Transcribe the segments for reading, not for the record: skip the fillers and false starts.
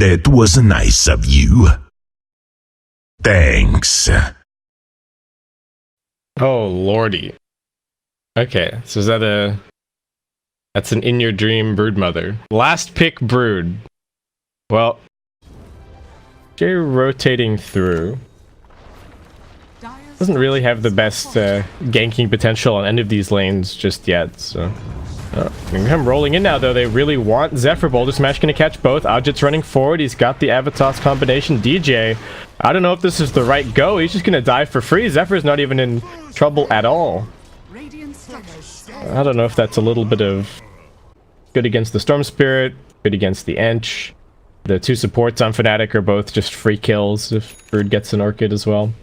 That was nice of you. Thanks. Oh, lordy. Okay, so is that a... That's an in your dream brood mother. Last pick brood. Well, Jay rotating through. Doesn't really have the best ganking potential on any of these lanes just yet, so... I'm rolling in now, though. They really want Zephyr. Boulder Smash gonna catch both. Ajit's running forward. He's got the Avatos combination. DJ, I don't know if this is the right go. He's just gonna die for free. Zephyr's not even in trouble at all. I don't know if that's a little bit of good against the Storm Spirit, good against the Ench. The two supports on Fnatic are both just free kills if Brood gets an Orchid as well.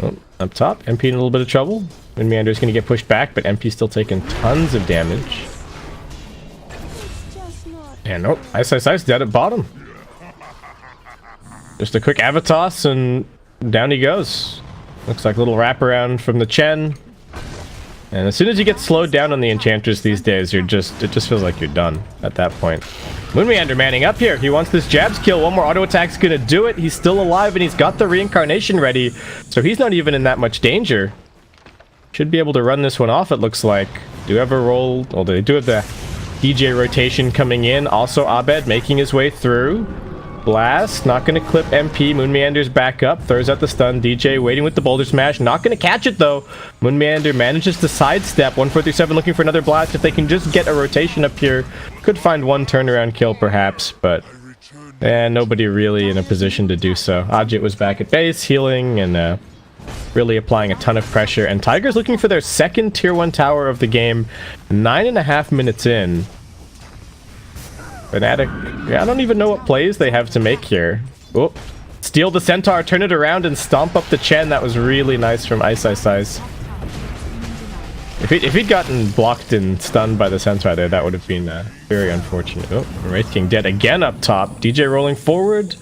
Oh, up top, MP in a little bit of trouble. And Meander's gonna get pushed back, but MP still taking tons of damage. And oh, Ice dead at bottom. Just a quick Avatos and down he goes. Looks like a little wraparound from the Chen. And as soon as you get slowed down on the Enchantress these days, it just feels like you're done at that point. Moonmeander manning up here. He wants this jabs kill. One more auto attack's gonna do it. He's still alive and he's got the reincarnation ready. So he's not even in that much danger. Should be able to run this one off, it looks like. Do have a roll. Well, they do have the DJ rotation coming in. Also Abed making his way through. Blast, not gonna clip MP. Moonmeander's back up, throws out the stun. DJ waiting with the boulder smash, not gonna catch it though. Moonmeander manages to sidestep. 1437 looking for another blast. If they can just get a rotation up here, could find one turnaround kill perhaps, but nobody really in a position to do so. Ajit was back at base, healing and really applying a ton of pressure. And Tiger's looking for their second tier 1 tower of the game. 9.5 minutes in. Fnatic, yeah, I don't even know what plays they have to make here. Oh, steal the Centaur, turn it around, and stomp up the Chen. That was really nice from Ice. If he'd gotten blocked and stunned by the Centaur there, that would have been very unfortunate. Oh, Wraith King dead again up top. DJ rolling forward.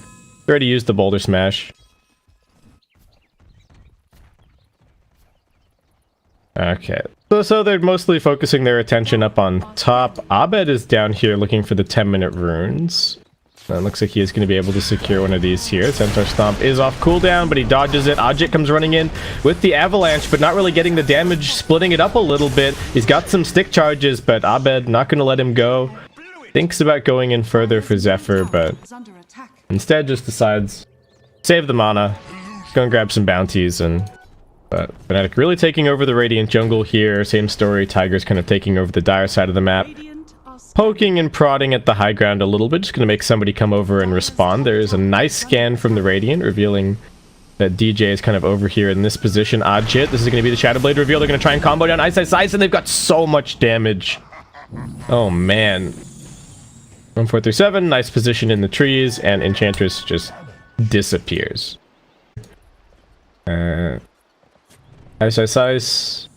Already used the boulder smash. Okay. So they're mostly focusing their attention up on top. Abed is down here looking for the 10-minute runes. It looks like he is going to be able to secure one of these here. Centaur Stomp is off cooldown, but he dodges it. Ajit comes running in with the Avalanche, but not really getting the damage, splitting it up a little bit. He's got some stick charges, but Abed not going to let him go. Thinks about going in further for Zephyr, but instead just decides, save the mana, go and grab some bounties, and... But Fnatic really taking over the Radiant jungle here. Same story, Tiger's kind of taking over the Dire side of the map. Poking and prodding at the high ground a little bit. Just going to make somebody come over and respond. There is a nice scan from the Radiant, revealing that DJ is kind of over here in this position. Ajit, this is going to be the Shadow Blade reveal. They're going to try and combo down Ice, and they've got so much damage. Oh, man. 1437, nice position in the trees, and Enchantress just disappears. Ice.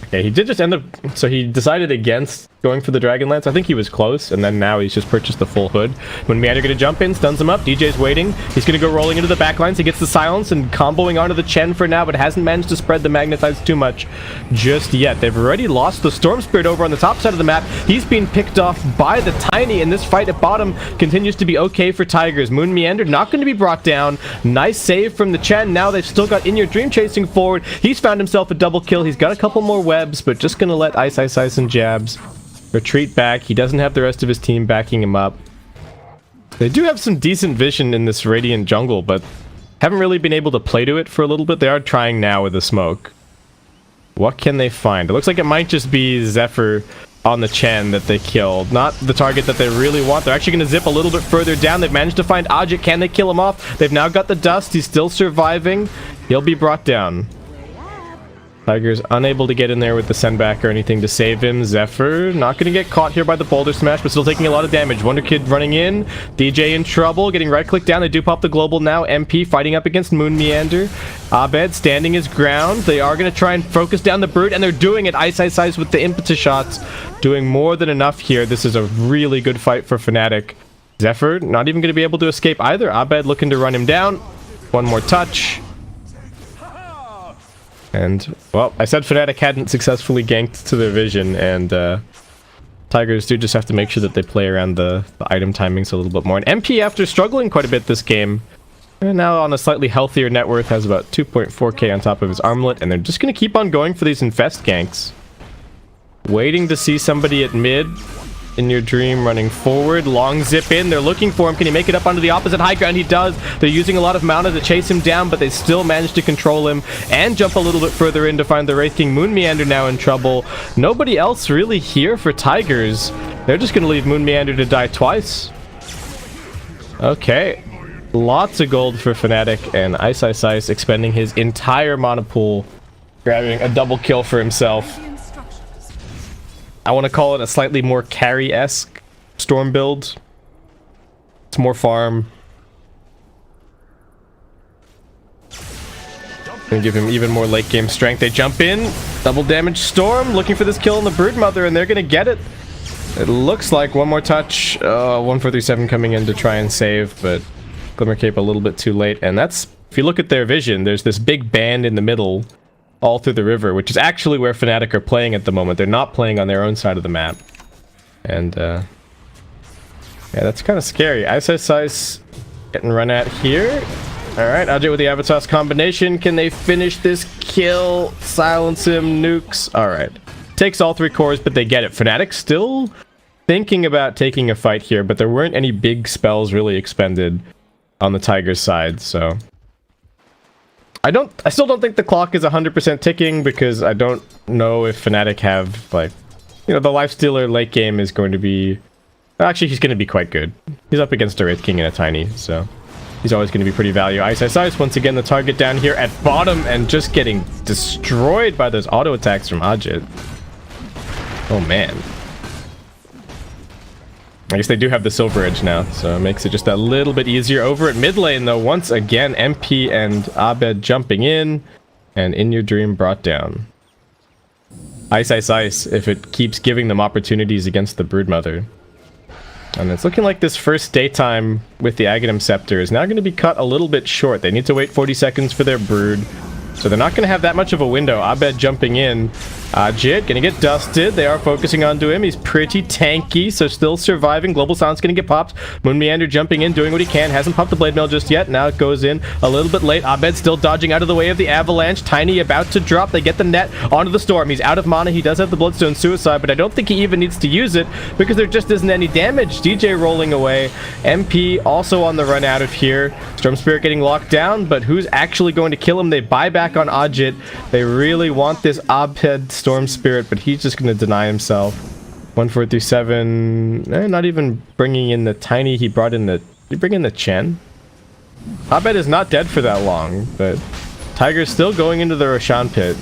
Okay, he did just end up... So he decided against going for the Dragonlance. I think he was close, and then now he's just purchased the full hood. When Meander gonna jump in, stuns him up. DJ's waiting. He's gonna go rolling into the backlines. He gets the silence and comboing onto the Chen for now, but hasn't managed to spread the Magnetize too much just yet. They've already lost the Storm Spirit over on the top side of the map. He's being picked off by the Tiny, and this fight at bottom continues to be okay for Tigers. Moon Meander not going to be brought down. Nice save from the Chen. Now they've still got In Your Dream chasing forward. He's found himself a double kill. He's got a couple more webs, but just gonna let Ice and jabs retreat back. He doesn't have the rest of his team backing him up. They do have some decent vision in this Radiant jungle, but haven't really been able to play to it for a little bit. They are trying now with the smoke. What can they find? It looks like it might just be Zephyr on the Chen that they killed. Not the target that they really want. They're actually going to zip a little bit further down. They've managed to find Ajit. Can they kill him off? They've now got the dust. He's still surviving. He'll be brought down. Tiger's unable to get in there with the send back or anything to save him. Zephyr not going to get caught here by the boulder smash, but still taking a lot of damage. Wonder Kid running in. DJ in trouble, getting right click down. They do pop the global now. MP fighting up against Moon Meander. Abed standing his ground. They are going to try and focus down the Brood, and they're doing it. Ice with the impetus shots. Doing more than enough here. This is a really good fight for Fnatic. Zephyr not even going to be able to escape either. Abed looking to run him down. One more touch. And, well, I said Fnatic hadn't successfully ganked to their vision, and Tigers do just have to make sure that they play around the item timings a little bit more. And MP, after struggling quite a bit this game, and now on a slightly healthier net worth, has about 2.4k on top of his armlet, and they're just going to keep on going for these infest ganks. Waiting to see somebody at mid. In Your Dream running forward. Long zip in. They're looking for him. Can he make it up onto the opposite high ground? He does. They're using a lot of mana to chase him down, but they still manage to control him and jump a little bit further in to find the Wraith King. Moon Meander now in trouble. Nobody else really here for Tigers. They're just going to leave Moon Meander to die twice. Okay. Lots of gold for Fnatic, and Ice expending his entire mana pool, grabbing a double kill for himself. I want to call it a slightly more carry-esque Storm build. It's more farm. Gonna give him even more late game strength. They jump in, double damage Storm, looking for this kill on the Broodmother, and they're gonna get it. It looks like one more touch. 1437 coming in to try and save, but Glimmer Cape a little bit too late. And that's, if you look at their vision, there's this big band in the middle all through the river, which is actually where Fnatic are playing at the moment. They're not playing on their own side of the map. And, yeah, that's kind of scary. Ice getting run at here. Alright, Ajit with the Avatos combination. Can they finish this kill? Silence him, nukes. Alright. Takes all 3 cores, but they get it. Fnatic still thinking about taking a fight here, but there weren't any big spells really expended on the Tigers side, so... I still don't think the clock is 100% ticking, because I don't know if Fnatic have, like, you know, the Lifestealer late game is going to be... Actually, he's going to be quite good. He's up against a Wraith King and a Tiny, so he's always going to be pretty value. Ice, once again, the target down here at bottom, and just getting destroyed by those auto attacks from Ajit. Oh, man. I guess they do have the Silver Edge now, so it makes it just a little bit easier. Over at mid lane, though, once again, MP and Abed jumping in, and In Your Dream brought down. Ice, if it keeps giving them opportunities against the Broodmother. And it's looking like this first daytime with the Aghanim Scepter is now going to be cut a little bit short. They need to wait 40 seconds for their Brood, so they're not going to have that much of a window. Abed jumping in. Ajit gonna get dusted. They are focusing onto him. He's pretty tanky, so still surviving. Global Silence gonna get popped. Moon Meander jumping in, doing what he can. Hasn't popped the Blade Mail just yet. Now it goes in a little bit late. Abed still dodging out of the way of the Avalanche. Tiny about to drop. They get the net onto the Storm. He's out of mana. He does have the Bloodstone Suicide, but I don't think he even needs to use it because there just isn't any damage. DJ rolling away. MP also on the run out of here. Storm Spirit getting locked down, but who's actually going to kill him? They buy back on Ajit. They really want this Abed Storm Spirit, but he's just going to deny himself. 1437. Not even bringing in the Tiny. He brought in the... Did he bring in the Chen? Abed is not dead for that long, but Tiger's still going into the Roshan pit.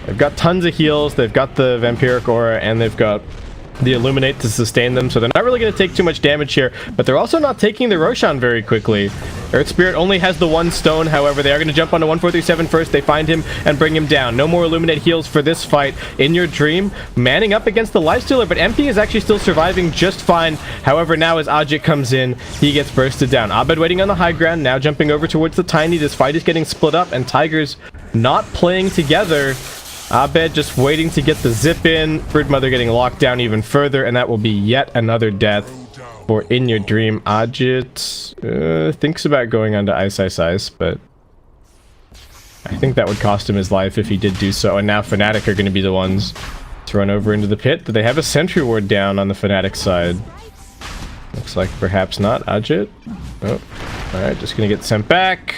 They've got tons of heals. They've got the Vampiric Aura, and they've got the Illuminate to sustain them, so they're not really going to take too much damage here, but they're also not taking the Roshan very quickly. Earth Spirit only has the 1 stone, however, they are going to jump onto 1437 first. They find him and bring him down. No more Illuminate heals for this fight. In Your Dream, manning up against the Lifestealer, but MP is actually still surviving just fine. However, now as Ajit comes in, he gets bursted down. Abed waiting on the high ground, now jumping over towards the Tiny. This fight is getting split up, and Tigers not playing together. Abed just waiting to get the zip in. Broodmother getting locked down even further, and that will be yet another death for In Your Dream. Ajit thinks about going onto Ice, but I think that would cost him his life if he did do so. And now Fnatic are going to be the ones to run over into the pit. Do they have a sentry ward down on the Fnatic side? Looks like perhaps not. Ajit. Oh, alright, just going to get sent back.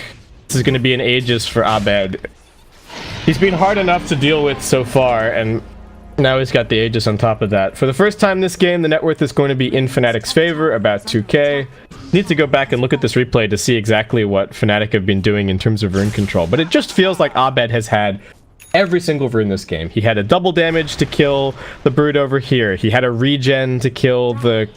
This is going to be an Aegis for Abed. He's been hard enough to deal with so far, and now he's got the Aegis on top of that. For the first time this game, the net worth is going to be in Fnatic's favor, about 2k. Need to go back and look at this replay to see exactly what Fnatic have been doing in terms of rune control, but it just feels like Abed has had every single rune this game. He had a double damage to kill the Brood over here. He had a regen to kill the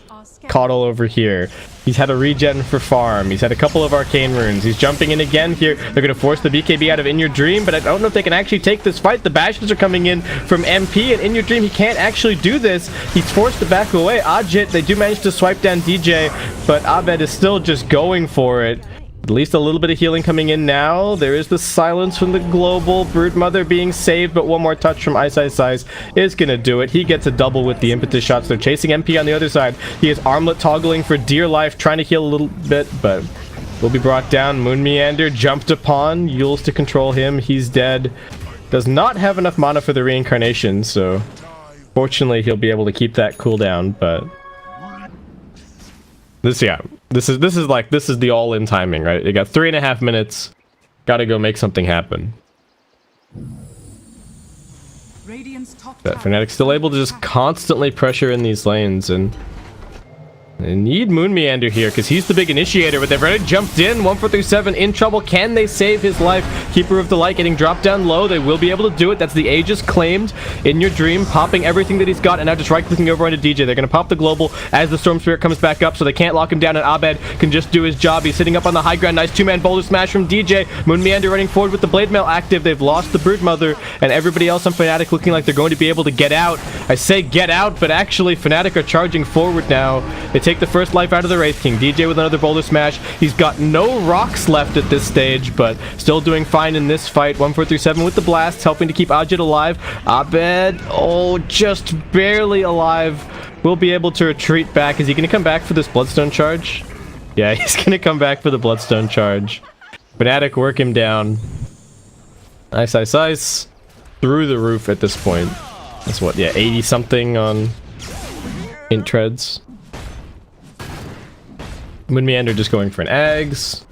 Caudal over here. He's had a regen for farm. He's had a couple of arcane runes. He's jumping in again here. They're going to force the BKB out of In Your Dream, but I don't know if they can actually take this fight. The bashes are coming in from MP, and In Your Dream, he can't actually do this. He's forced to back away. Ajit, they do manage to swipe down DJ, but Abed is still just going for it. At least a little bit of healing coming in now. There is the silence from the global. Broodmother being saved, but one more touch from Ice is gonna do it. He gets a double with the impetus shots. They're chasing MP on the other side. He is armlet toggling for dear life, trying to heal a little bit, but will be brought down. Moon Meander jumped upon. Yules to control him. He's dead. Does not have enough mana for the reincarnation, so fortunately he'll be able to keep that cooldown, but this is the all-in timing, right? You got 3.5 minutes. Gotta go make something happen. But Fnatic's still able to just constantly pressure in these lanes, and they need Moon Meander here because he's the big initiator, but they've already jumped in. 1437 in trouble. Can they save his life? Keeper of the Light getting dropped down low. They will be able to do it. That's the Aegis claimed in your dream, popping everything that he's got, and now just right-clicking over onto DJ. They're going to pop the global as the Storm Spirit comes back up, so they can't lock him down, and Abed can just do his job. He's sitting up on the high ground. Nice two-man boulder smash from DJ. Moon Meander running forward with the Blade Mail active. They've lost the Broodmother, and everybody else on Fnatic looking like they're going to be able to get out. I say get out, but actually Fnatic are charging forward now. They take the first life out of the Wraith King. DJ with another boulder smash. He's got no rocks left at this stage, but still doing fine in this fight. 1437 with the blasts, helping to keep Ajit alive. Abed, oh, just barely alive. Will be able to retreat back. Is he going to come back for this Bloodstone charge? Yeah, he's going to come back for the Bloodstone charge. Fnatic work him down. Ice. Through the roof at this point. That's what, yeah, 80 something on int treads. Moon Meander just going for an Ags.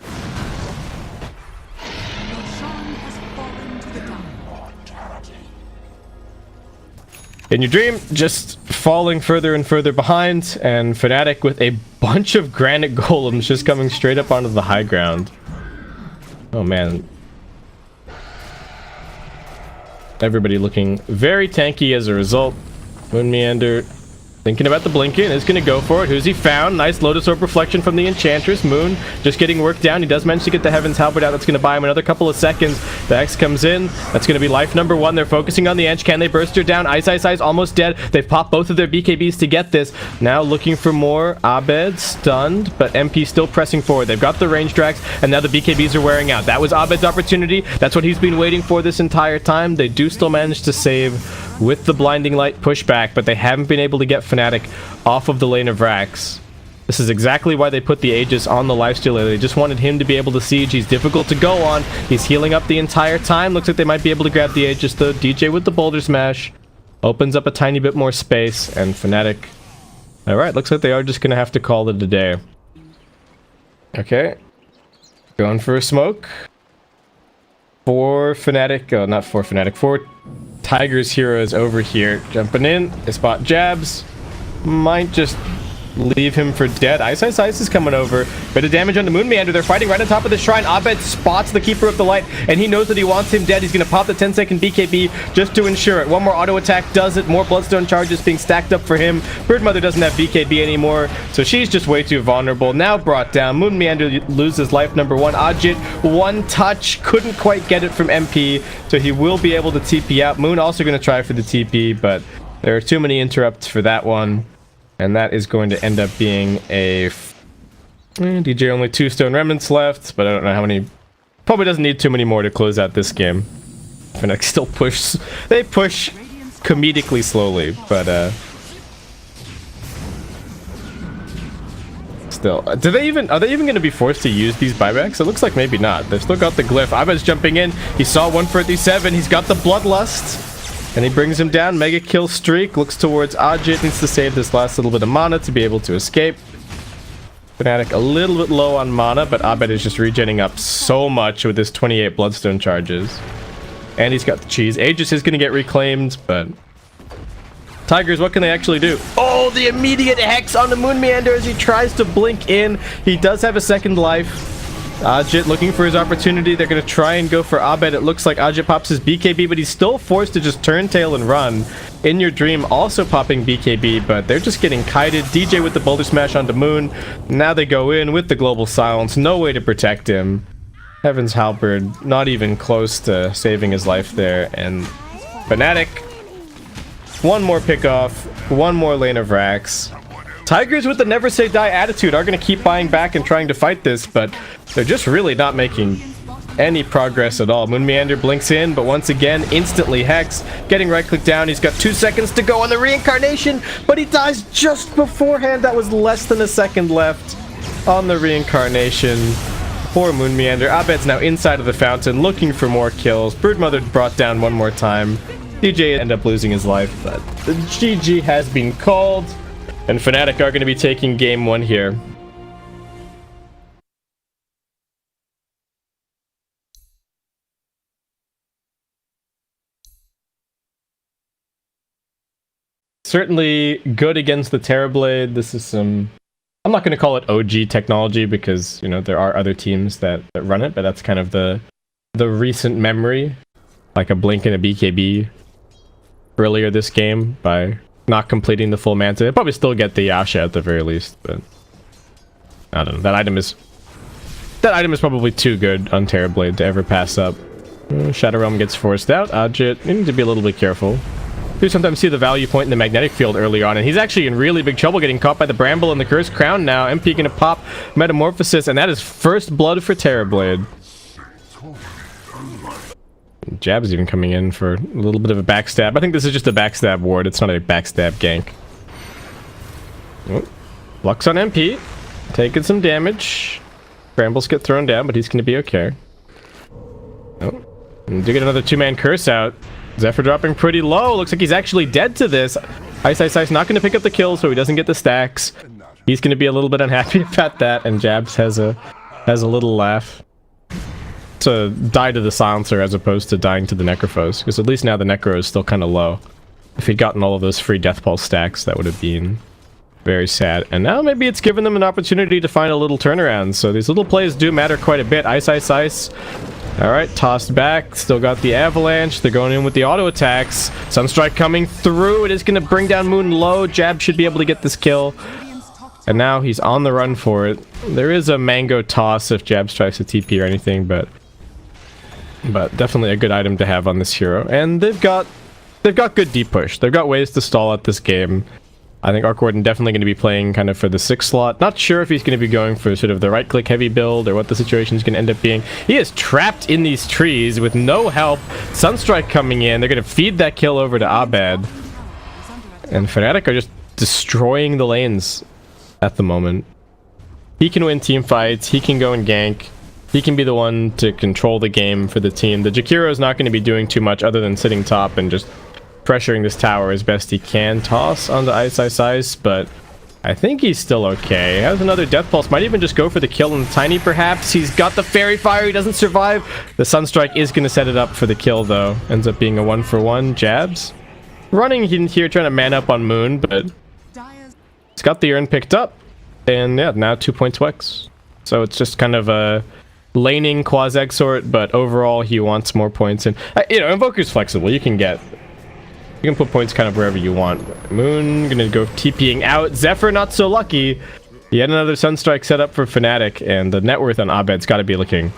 In your dream, just falling further and further behind, and Fnatic with a bunch of granite golems just coming straight up onto the high ground. Oh man. Everybody looking very tanky as a result. Moon Meander thinking about the Blinken, is going to go for it. Who's he found? Nice Lotus Orb reflection from the Enchantress. Moon just getting worked down. He does manage to get the Heaven's Halberd out. That's going to buy him another couple of seconds. The X comes in. That's going to be life number 1. They're focusing on the Ench. Can they burst her down? Ice almost dead. They've popped both of their BKBs to get this. Now looking for more. Abed stunned, but MP still pressing forward. They've got the range drags, and now the BKBs are wearing out. That was Abed's opportunity. That's what he's been waiting for this entire time. They do still manage to save with the blinding light pushback, but they haven't been able to get Fnatic off of the lane of Rax. This is exactly why they put the Aegis on the lifesteal. They just wanted him to be able to siege. He's difficult to go on. He's healing up the entire time. Looks like they might be able to grab the Aegis though. DJ with the boulder smash opens up a tiny bit more space, and Fnatic, all right, looks like they are just gonna have to call it a day. Okay, going for a smoke for Fnatic. Oh, not for Fnatic, for Tiger's heroes over here. Jumping in, they spot jabs. Might just leave him for dead. Ice is coming over. Bit of damage on the Moon Meander. They're fighting right on top of the shrine. Abed spots the Keeper of the Light, and he knows that he wants him dead. He's going to pop the 10-second BKB just to ensure it. One more auto attack does it. More Bloodstone charges being stacked up for him. Broodmother doesn't have BKB anymore, so she's just way too vulnerable. Now brought down. Moon Meander loses life number 1. Ajit, one touch. Couldn't quite get it from MP, so he will be able to TP out. Moon also going to try for the TP, but there are too many interrupts for that one. And that is going to end up being a... DJ only 2 stone remnants left, but I don't know how many... Probably doesn't need too many more to close out this game. Fnatic still push... They push comedically slowly, but still. Are they even going to be forced to use these buybacks? It looks like maybe not. They've still got the glyph. Abed's jumping in. He saw 147. He's got the Bloodlust. And he brings him down. Mega kill streak. Looks towards Ajit. Needs to save this last little bit of mana to be able to escape. Fnatic a little bit low on mana, but Abed is just regenning up so much with his 28 Bloodstone charges. And he's got the cheese. Aegis is going to get reclaimed, but... Tigers, what can they actually do? Oh, the immediate Hex on the Moon Meander as he tries to blink in. He does have a second life. Ajit looking for his opportunity. They're going to try and go for Abed. It looks like Ajit pops his BKB, but he's still forced to just turn tail and run. In your dream, also popping BKB, but they're just getting kited. DJ with the boulder smash onto Moon. Now they go in with the global silence. No way to protect him. Heaven's Halberd, not even close to saving his life there. And Fnatic, one more pick off, one more lane of Rax. Tigers with the never say die attitude are going to keep buying back and trying to fight this, but they're just really not making any progress at all. Moon Meander blinks in, but once again, instantly Hex getting right click down. He's got 2 seconds to go on the reincarnation, but he dies just beforehand. That was less than a second left on the reincarnation. Poor Moon Meander. Abed's now inside of the fountain looking for more kills. Broodmother brought down one more time. DJ ended up losing his life, but the GG has been called, and Fnatic are going to be taking game 1 here. Certainly good against the Terrorblade. This is some... I'm not going to call it OG technology because, you know, there are other teams that run it, but that's kind of the recent memory. Like a Blink and a BKB earlier this game by not completing the full Manta. They'll probably still get the Yasha at the very least, but I don't know. That item is probably too good on Terrorblade to ever pass up. Shadow Realm gets forced out. Ajit, you need to be a little bit careful. You sometimes see the value point in the magnetic field early on, and he's actually in really big trouble getting caught by the Bramble and the Cursed Crown now. MP gonna pop Metamorphosis, and that is first blood for Terrorblade. Jab's even coming in for a little bit of a backstab. I think this is just a backstab ward. It's not a backstab gank. Oh, Lux on MP. Taking some damage. Brambles get thrown down, but he's going to be okay. Oh, and do get another 2-man curse out. Zephyr dropping pretty low. Looks like he's actually dead to this. Ice not going to pick up the kill, so he doesn't get the stacks. He's going to be a little bit unhappy about that, and Jabs has a little laugh. To die to the silencer as opposed to dying to the Necrophos, because at least now the Necro is still kind of low. If he'd gotten all of those free Death Pulse stacks, that would have been very sad. And now maybe it's given them an opportunity to find a little turnaround, so these little plays do matter quite a bit. Ice. Alright, tossed back, still got the Avalanche. They're going in with the auto attacks. Sunstrike coming through. It is going to bring down Moon low. Jab should be able to get this kill. And now he's on the run for it. There is a Mango toss if Jab tries to TP or anything, but definitely a good item to have on this hero. And they've got good deep push. They've got ways to stall out this game. I think Arc Warden definitely going to be playing kind of for the 6th slot. Not sure if he's going to be going for sort of the right click heavy build or what the situation is going to end up being. He is trapped in these trees with no help. Sunstrike coming in. They're going to feed that kill over to Abed. And Fnatic are just destroying the lanes at the moment. He can win team fights. He can go and gank. He can be the one to control the game for the team. The Jakiro is not going to be doing too much other than sitting top and just pressuring this tower as best he can. Toss on the Ice, but I think he's still okay. He has another Death Pulse. Might even just go for the kill on the Tiny, perhaps. He's got the Fairy Fire. He doesn't survive. The Sunstrike is going to set it up for the kill, though. Ends up being a 1-for-1. Jabs running in here, trying to man up on Moon, but he's got the urn picked up. And yeah, now 2 points Wex. So it's just kind of a laning Quas-Exort, but overall he wants more points. And you know, Invoker's flexible. You can put points kind of wherever you want. Moon gonna go TPing out. Zephyr not so lucky. Yet another Sunstrike set up for Fnatic, and the net worth on Abed's got to be looking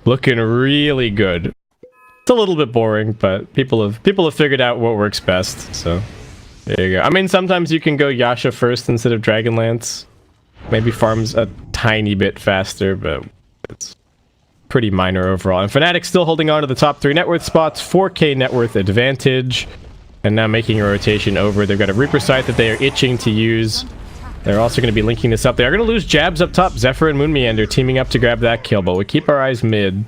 really good. It's a little bit boring, but people have figured out what works best. So there you go. I mean, sometimes you can go Yasha first instead of Dragonlance. Maybe farms a tiny bit faster, but it's pretty minor overall. And Fnatic still holding on to the top 3 net worth spots, 4k net worth advantage, and now making a rotation over. They've got a Reaper Scythe that they are itching to use. They're also going to be linking this up. They are going to lose Jabs up top. Zephyr and Moon Meander teaming up to grab that kill, but we keep our eyes mid.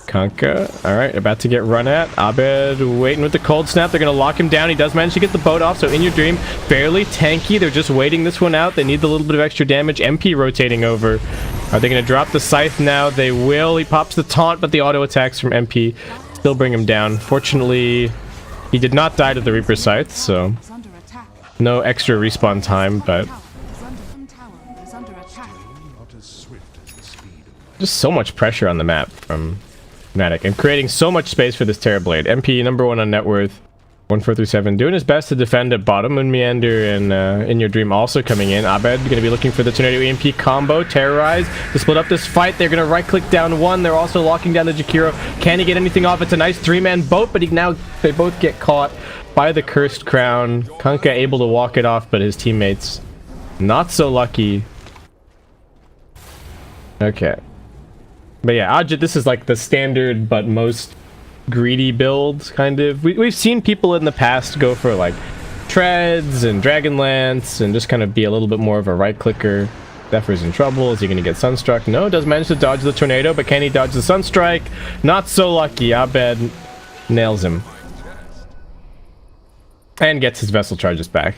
Kanka, alright, about to get run at. Abed waiting with the cold snap. They're going to lock him down. He does manage to get the boat off, so In Your Dream, fairly tanky. They're just waiting this one out. They need the little bit of extra damage. MP rotating over. Are they going to drop the Scythe now? They will. He pops the taunt, but the auto attacks from MP still bring him down. Fortunately, he did not die to the Reaper Scythe, so no extra respawn time, but just so much pressure on the map from Fnatic and creating so much space for this Terrorblade. MP #1 on net worth. 1437 doing his best to defend at bottom. And Meander and In Your Dream also coming in. Abed going to be looking for the Tornado EMP combo. Terrorize to split up this fight. They're going to right click down one. They're also locking down the Jakiro. Can he get anything off? It's a nice 3-man boat, but they both get caught by the Cursed Crown. Kunkka able to walk it off, but his teammates not so lucky. Okay. But yeah, Ajit, this is like the standard but most greedy build, kind of. We've seen people in the past go for like treads and Dragonlance and just kind of be a little bit more of a right clicker. Zephyr's in trouble. Is he going to get Sunstruck? No, does manage to dodge the Tornado, but can he dodge the Sunstrike? Not so lucky. Abed nails him. And gets his Vessel charges back.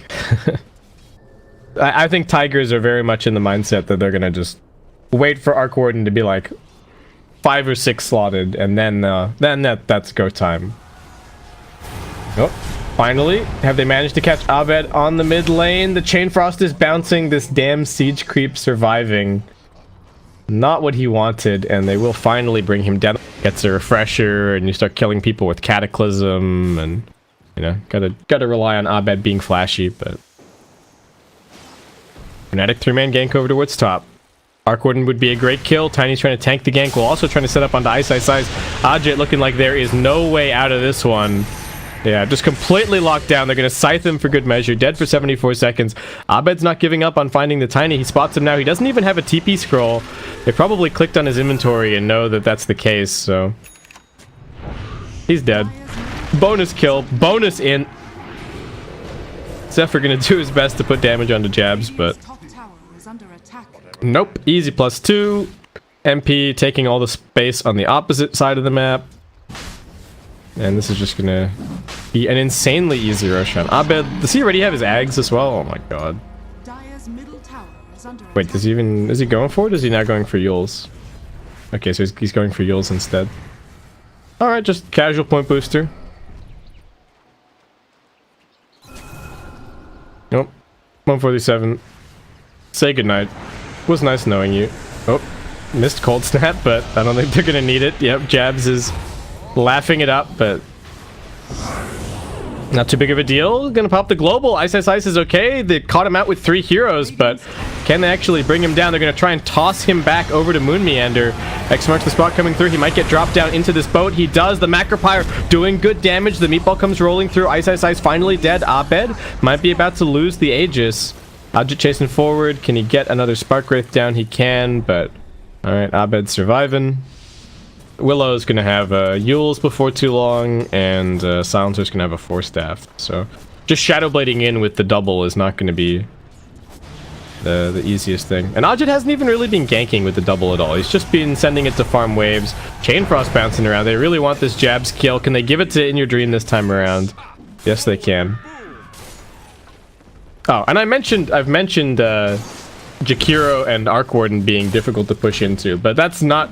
I think Tigers are very much in the mindset that they're going to just wait for Arc Warden to be like 5 or 6 slotted, and then that's go time. Oh, finally, have they managed to catch Abed on the mid lane? The Chain Frost is bouncing, this damn Siege Creep surviving. Not what he wanted, and they will finally bring him down. Gets a refresher, and you start killing people with Cataclysm, and you know, gotta rely on Abed being flashy, but Fnatic 3-man gank over towards top. Arc Warden would be a great kill. Tiny's trying to tank the gank while also trying to set up onto Ice. Ajit looking like there is no way out of this one. Yeah, just completely locked down. They're going to scythe him for good measure. Dead for 74 seconds. Abed's not giving up on finding the Tiny. He spots him now. He doesn't even have a TP scroll. They probably clicked on his inventory and know that that's the case, so he's dead. Bonus kill. Bonus in. Zephyr going to do his best to put damage onto Jabs, but nope. Easy +2. MP taking all the space on the opposite side of the map. And this is just gonna be an insanely easy Roshan. Abed, does he already have his Ags as well? Oh my god. Wait, is he going for it? Or is he now going for Yules? Okay, so he's going for Yules instead. Alright, just casual point booster. Nope. 147. Say goodnight. Was nice knowing you. Oh, missed Cold Snap, but I don't think they're gonna need it. Yep, Jabs is laughing it up, but not too big of a deal. Gonna pop the global. Ice is okay. They caught him out with 3 heroes, but can they actually bring him down? They're gonna try and toss him back over to Moon Meander. X marks the spot coming through. He might get dropped down into this boat. He does. The Macropyre doing good damage. The meatball comes rolling through. Ice finally dead. Abed might be about to lose the Aegis. Ajit chasing forward. Can he get another Spark Wraith down? He can, but alright, Abed surviving. Willow's gonna have Yules before too long, and Silencer's gonna have a 4-staff. So just Shadow Blading in with the double is not gonna be the easiest thing. And Ajit hasn't even really been ganking with the double at all. He's just been sending it to farm waves. Chain Frost bouncing around. They really want this Jabs kill. Can they give it to In Your Dream this time around? Yes, they can. Oh, and I've mentioned Jakiro and Arc Warden being difficult to push into, but that's not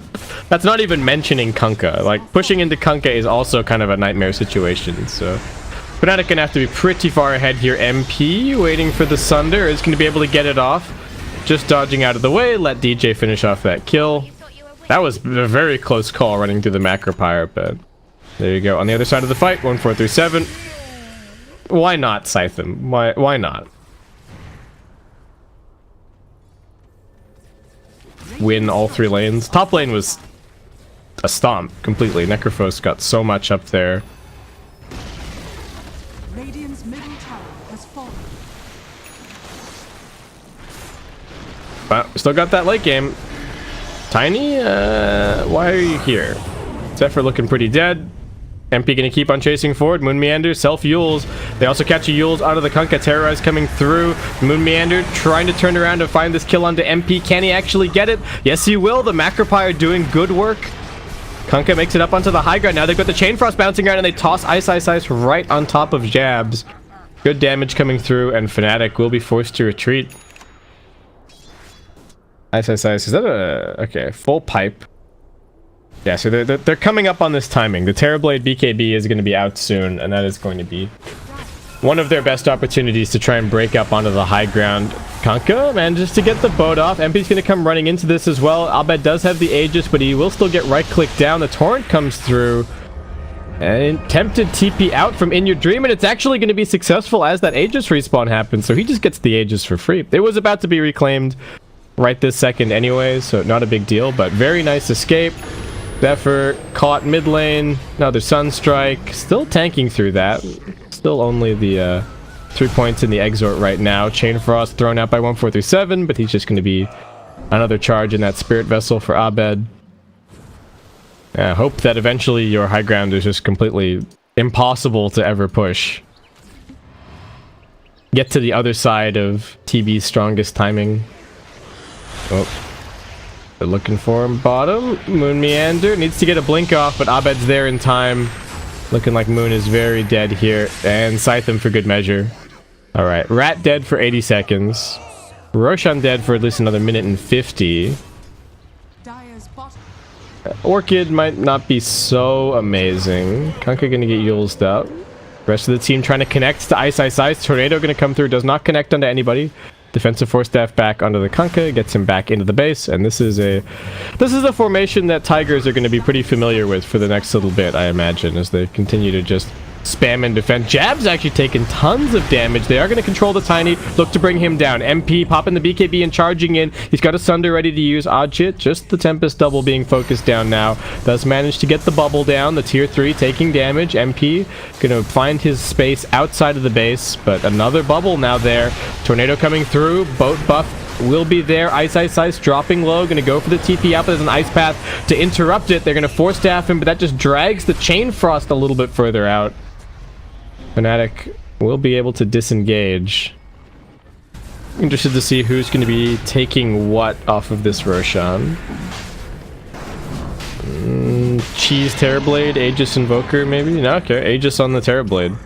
even mentioning Kunkka. Like, pushing into Kunkka is also kind of a nightmare situation, so Fnatic gonna have to be pretty far ahead here. MP waiting for the Sunder, is gonna be able to get it off. Just dodging out of the way, let DJ finish off that kill. That was a very close call running through the Macropyre, but there you go. On the other side of the fight, 1437. Why not scythe him? Why not? Win all 3 lanes. Top lane was a stomp completely. Necrophos got so much up there. Radiant's middle tower has fallen. But still got that late game. Tiny, why are you here? Zephyr looking pretty dead. MP gonna keep on chasing forward. Moon Meander, self-Yules. They also catch a Yules out of the Kunkka. Terrorize coming through. Moon Meander trying to turn around to find this kill onto MP. Can he actually get it? Yes, he will. The Macropyre doing good work. Kunkka makes it up onto the high ground. Now they've got the Chain Frost bouncing around, and they toss Ice right on top of Jabs. Good damage coming through, and Fnatic will be forced to retreat. Ice. Is that a... Okay, full pipe. Yeah, so they're coming up on this timing. The Terrorblade BKB is going to be out soon, and that is going to be one of their best opportunities to try and break up onto the high ground. Kunkka manages to get the boat off. MP's going to come running into this as well. Abed does have the Aegis, but he will still get right-clicked down. The Torrent comes through. And tempted TP out from In Your Dream, and it's actually going to be successful as that Aegis respawn happens, so he just gets the Aegis for free. It was about to be reclaimed right this second anyway, so not a big deal, but very nice escape. Zephyr caught mid lane, another Sunstrike, still tanking through that. Still only the 3 points in the exort right now. Chain Frost thrown out by 1437, but he's just going to be another charge in that Spirit Vessel for Abed. I hope that eventually your high ground is just completely impossible to ever push. Get to the other side of TB's strongest timing. Oh. They're looking for him bottom. Moon Meander needs to get a blink off, but Abed's there in time. Looking like Moon is very dead here. And Scythe him for good measure. Alright, Rat dead for 80 seconds. Roshan dead for at least another minute and 50. Orchid might not be so amazing. Kunkka gonna get Yulesed up. Rest of the team trying to connect to Ice Ice Ice. Tornado gonna come through, does not connect onto anybody. Defensive Force Staff back onto the Kunkka, gets him back into the base, and this is a formation that Tigers are gonna be pretty familiar with for the next little bit, I imagine, as they continue to just spam and defend. Jab's actually taken tons of damage. They are going to control the Tiny, look to bring him down. MP popping the BKB and charging in. He's got a Sunder ready to use. Odd shit, just the Tempest double being focused down now. Does manage to get the bubble down. The tier 3 taking damage. MP going to find his space outside of the base, but another bubble now there. Tornado coming through. Boat buff will be there. Ice Ice Ice dropping low. Gonna go for the TP out. There's an ice path to interrupt it. They're gonna force staff him, but that just drags the Chain Frost a little bit further out. Fnatic will be able to disengage. Interested to see who's going to be taking what off of this Roshan. Cheese Terrorblade, Aegis Invoker maybe? No, okay, Aegis on the Terrorblade.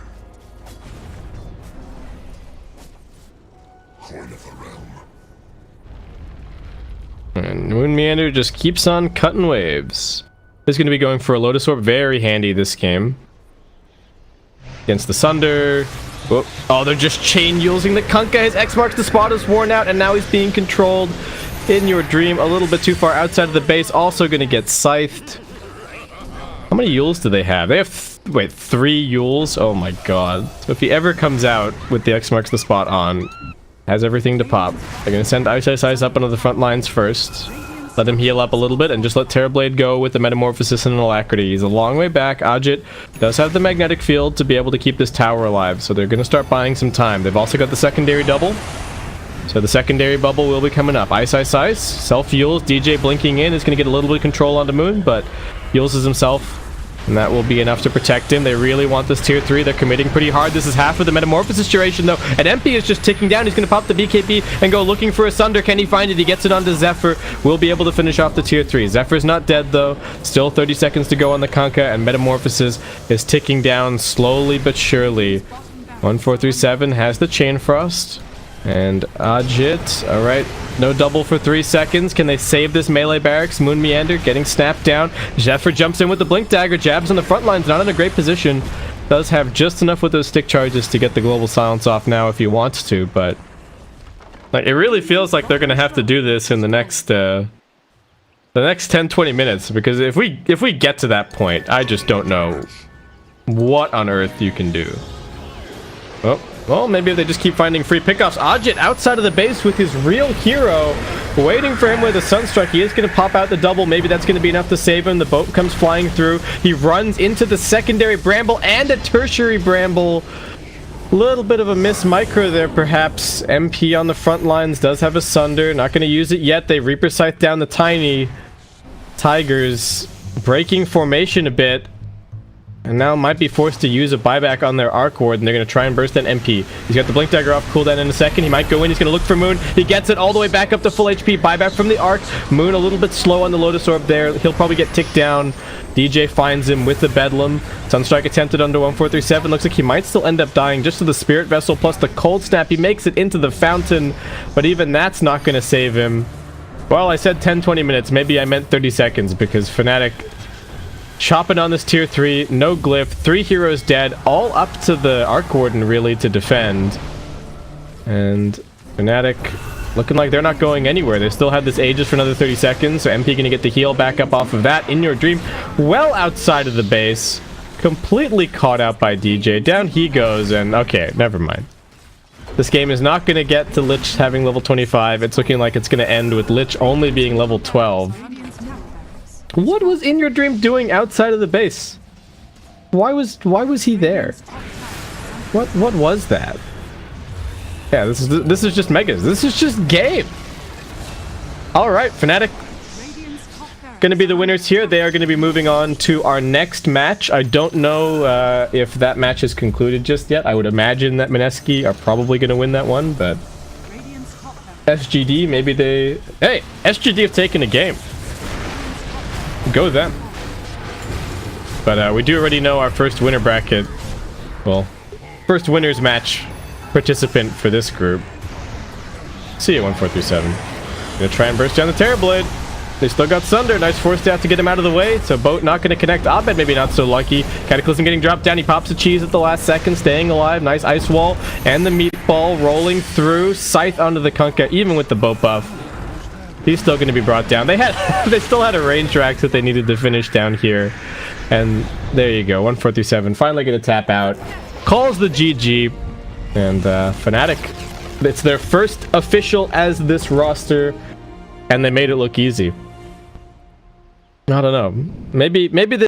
And Moon Meander just keeps on cutting waves. This is going to be going for a Lotus Orb. Very handy this game. Against the Sunder. Oh, they're just chain using the Kunkka. His X marks the spot is worn out, and now he's being controlled. In Your Dream, a little bit too far outside of the base. Also going to get scythed. How many Yules do they have? They have, wait, 3 Yules? Oh my god. So if he ever comes out with the X marks the spot on, has everything to pop. They're going to send Ice Ice Ice up onto the front lines first. Let him heal up a little bit and just let Terrorblade go with the Metamorphosis and Alacrity. He's a long way back. Ajit does have the magnetic field to be able to keep this tower alive, so they're going to start buying some time. They've also got the secondary double, so the secondary bubble will be coming up. Ice Ice Ice, self-Yules, DJ blinking in is going to get a little bit of control onto Moon, but Yules is himself, and that will be enough to protect him. They really want this tier 3. They're committing pretty hard. This is half of the Metamorphosis duration, though. And MP is just ticking down. He's going to pop the BKB and go looking for a Sunder. Can he find it? He gets it onto Zephyr. Will be able to finish off the tier 3. Zephyr's not dead, though. Still 30 seconds to go on the Kunkka, and Metamorphosis is ticking down slowly but surely. 1437 has the Chain Frost. And Ajit, alright, no double for 3 seconds. Can they save this melee barracks? Moon Meander getting snapped down. Zephyr jumps in with the Blink Dagger. Jabs on the front lines, not in a great position. Does have just enough with those stick charges to get the global silence off now if he wants to, but like, it really feels like they're gonna have to do this in the next 10-20 minutes, because if we get to that point, I just don't know what on earth you can do. Oh. Well, maybe if they just keep finding free pickoffs. Ajit outside of the base with his real hero, waiting for him with a Sunstrike. He is going to pop out the double. Maybe that's going to be enough to save him. The boat comes flying through. He runs into the secondary Bramble and a tertiary Bramble. Little bit of a miss micro there, perhaps. MP on the front lines does have a Sunder. Not going to use it yet. They Reaper Scythe down the Tiny. Tigers breaking formation a bit. And now might be forced to use a buyback on their Arc Ward, and they're going to try and burst that MP. He's got the Blink Dagger off cooldown in a second. He might go in. He's going to look for Moon. He gets it all the way back up to full HP. Buyback from the Arc. Moon a little bit slow on the Lotus Orb there. He'll probably get ticked down. DJ finds him with the Bedlam. Sunstrike attempted under 1437. Looks like he might still end up dying just to the Spirit Vessel plus the Cold Snap. He makes it into the Fountain, but even that's not going to save him. Well, I said 10-20 minutes. Maybe I meant 30 seconds because Fnatic chopping on this tier 3, no glyph, 3 heroes dead, all up to the Arc Warden really to defend. And Fnatic looking like they're not going anywhere. They still have this Aegis for another 30 seconds, so MP gonna get the heal back up off of that. In Your Dream, well outside of the base. completely caught out by DJ. Down he goes, and okay, never mind. This game is not going to get to Lich having level 25. It's looking like it's going to end with Lich only being level 12. What was In Your Dream doing outside of the base? Why was he there? What was that? Yeah, this is just megas. This is just game. All right, Fnatic going to be the winners here. They are going to be moving on to our next match. I don't know if that match is concluded just yet. I would imagine that Mineski are probably going to win that one, but SGD, maybe they... Hey, SGD have taken a game. Go them. But we do already know our first winner bracket. Well, first winners match participant for this group. See you 1437. Gonna try and burst down the Terrorblade. They still got Sunder. Nice force staff to get him out of the way. So Boat not going to connect. Abed maybe not so lucky. Cataclysm getting dropped down. He pops the cheese at the last second, staying alive. Nice ice wall. And the meatball rolling through. Scythe onto the Kunkka, even with the boat buff. He's still going to be brought down. They still had a range rack that they needed to finish down here. And there you go. 1437. Finally going to tap out. Calls the GG. And Fnatic, it's their first official as this roster. And they made it look easy. I don't know. Maybe